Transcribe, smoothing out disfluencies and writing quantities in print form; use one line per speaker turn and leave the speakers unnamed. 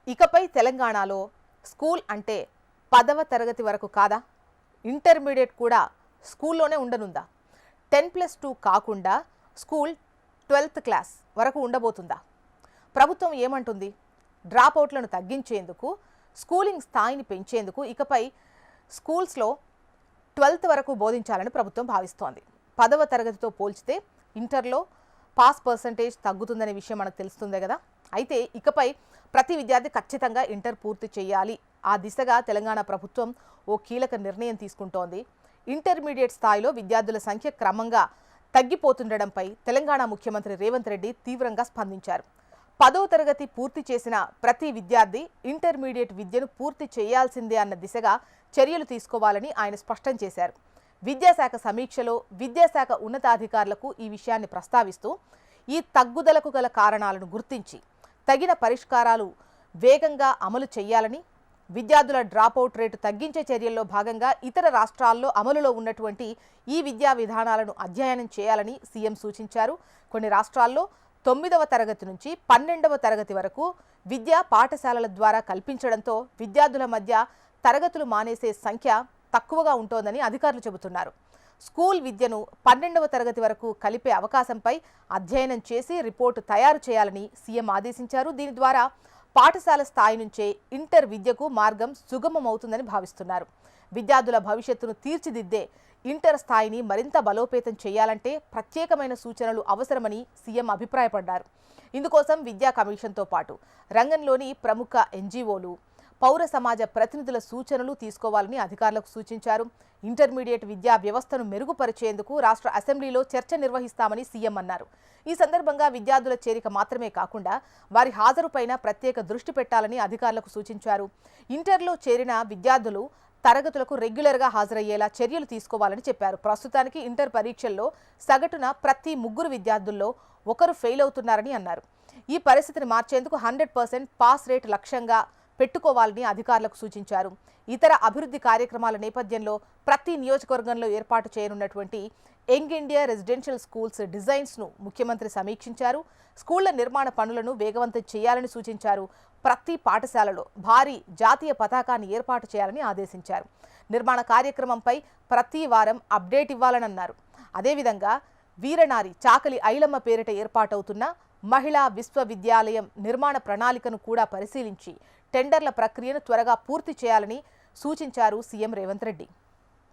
ఇకపై తెలంగాణలో స్కూల్ అంటే 10వ తరగతి వరకు కాదా? ఇంటర్మీడియట్ కూడా స్కూల్లోనే ఉండనుందా? 10+2 కాకుండా స్కూల్ 12th క్లాస్ వరకు ఉండబోతుందా? ప్రభుత్వం ఏమంటుంది? డ్రాప్ అవుట్లను తగ్గించేందుకు, స్కూలింగ్ స్థాయిని పెంచేందుకు ఇకపై స్కూల్స్లో 12th వరకు బోధించాలని ప్రభుత్వం భావిస్తోంది. 10వ తరగతితో పోల్చితే ఇంటర్లో పాస్ పర్సంటేజ్ తగ్గుతుందనే విషయం మనకు తెలుస్తుందే కదా. అయితే ఇకపై ప్రతి విద్యార్థి ఖచ్చితంగా ఇంటర్ పూర్తి చేయాలి. ఆ దిశగా తెలంగాణ ప్రభుత్వం ఓ కీలక నిర్ణయం తీసుకుంటోంది. ఇంటర్మీడియట్ స్థాయిలో విద్యార్థుల సంఖ్య క్రమంగా తగ్గిపోతుండడంపై తెలంగాణ ముఖ్యమంత్రి రేవంత్ రెడ్డి తీవ్రంగా స్పందించారు. 10వ తరగతి పూర్తి చేసిన ప్రతి విద్యార్థి ఇంటర్మీడియట్ విద్యను పూర్తి చేయాల్సిందే అన్న దిశగా చర్యలు తీసుకోవాలని ఆయన స్పష్టం చేశారు. విద్యాశాఖ సమీక్షలో విద్యాశాఖ ఉన్నతాధికారులకు ఈ విషయాన్ని ప్రస్తావిస్తూ ఈ తగ్గుదలకు గల కారణాలను గుర్తించి తగిన పరిష్కారాలు వేగంగా అమలు చేయాలని, విద్యార్థుల డ్రాపౌట్ రేటు తగ్గించే చర్యల్లో భాగంగా ఇతర రాష్ట్రాల్లో అమలులో ఉన్నటువంటి ఈ విద్యా విధానాలను అధ్యయనం చేయాలని సీఎం సూచించారు. కొన్ని రాష్ట్రాల్లో 9వ తరగతి నుంచి 12వ తరగతి వరకు విద్యా పాఠశాలల ద్వారా కల్పించడంతో విద్యార్థుల మధ్య తరగతులు మానేసే సంఖ్య తక్కువగా ఉంటోందని అధికారులు చెబుతున్నారు. స్కూల్ విద్యను 12వ తరగతి వరకు కలిపే అవకాశంపై అధ్యయనం చేసి రిపోర్టు తయారు చేయాలని సీఎం ఆదేశించారు. దీని ద్వారా పాఠశాల స్థాయి నుంచే ఇంటర్ విద్యకు మార్గం సుగమమవుతుందని భావిస్తున్నారు. విద్యార్థుల భవిష్యత్తును తీర్చిదిద్దే ఇంటర్ స్థాయిని మరింత బలోపేతం చేయాలంటే ప్రత్యేకమైన సూచనలు అవసరమని సీఎం అభిప్రాయపడ్డారు. ఇందుకోసం విద్యా కమిషన్తో పాటు రంగంలోని ప్రముఖ ఎన్జీఓలు, పౌర సమాజ ప్రతినిధుల సూచనలు తీసుకోవాలని అధికారులకు సూచించారు. ఇంటర్మీడియట్ విద్యా వ్యవస్థను మెరుగుపరిచేందుకు రాష్ట్ర అసెంబ్లీలో చర్చ నిర్వహిస్తామని సీఎం అన్నారు. ఈ సందర్భంగా విద్యార్థుల చేరిక మాత్రమే కాకుండా వారి హాజరుపైన ప్రత్యేక దృష్టి పెట్టాలని అధికారులకు సూచించారు. ఇంటర్లో చేరిన విద్యార్థులు తరగతులకు రెగ్యులర్గా హాజరయ్యేలా చర్యలు తీసుకోవాలని చెప్పారు. ప్రస్తుతానికి ఇంటర్ పరీక్షల్లో సగటున ప్రతి 3 విద్యార్థుల్లో ఒకరు ఫెయిల్ అవుతున్నారని అన్నారు. ఈ పరిస్థితిని మార్చేందుకు 100% పాస్ రేట్ లక్ష్యంగా పెట్టుకోవాలని అధికారులకు సూచించారు. ఇతర అభివృద్ధి కార్యక్రమాల నేపథ్యంలో ప్రతి నియోజకవర్గంలో ఏర్పాటు చేయనున్నటువంటి యంగ్ ఇండియా రెసిడెన్షియల్ స్కూల్స్ డిజైన్స్ను ముఖ్యమంత్రి సమీక్షించారు. స్కూళ్ల నిర్మాణ పనులను వేగవంతం చేయాలని సూచించారు. ప్రతి పాఠశాలలో భారీ జాతీయ పతాకాన్ని ఏర్పాటు చేయాలని ఆదేశించారు. నిర్మాణ కార్యక్రమంపై ప్రతి వారం అప్డేట్ ఇవ్వాలని అన్నారు. అదేవిధంగా వీరనారి చాకలి ఐలమ్మ పేరిట ఏర్పాటవుతున్న మహిళా విశ్వవిద్యాలయం నిర్మాణ ప్రణాళికను కూడా పరిశీలించి టెండర్ల ప్రక్రియను త్వరగా పూర్తి చేయాలని సూచించారు సీఎం రేవంత్ రెడ్డి.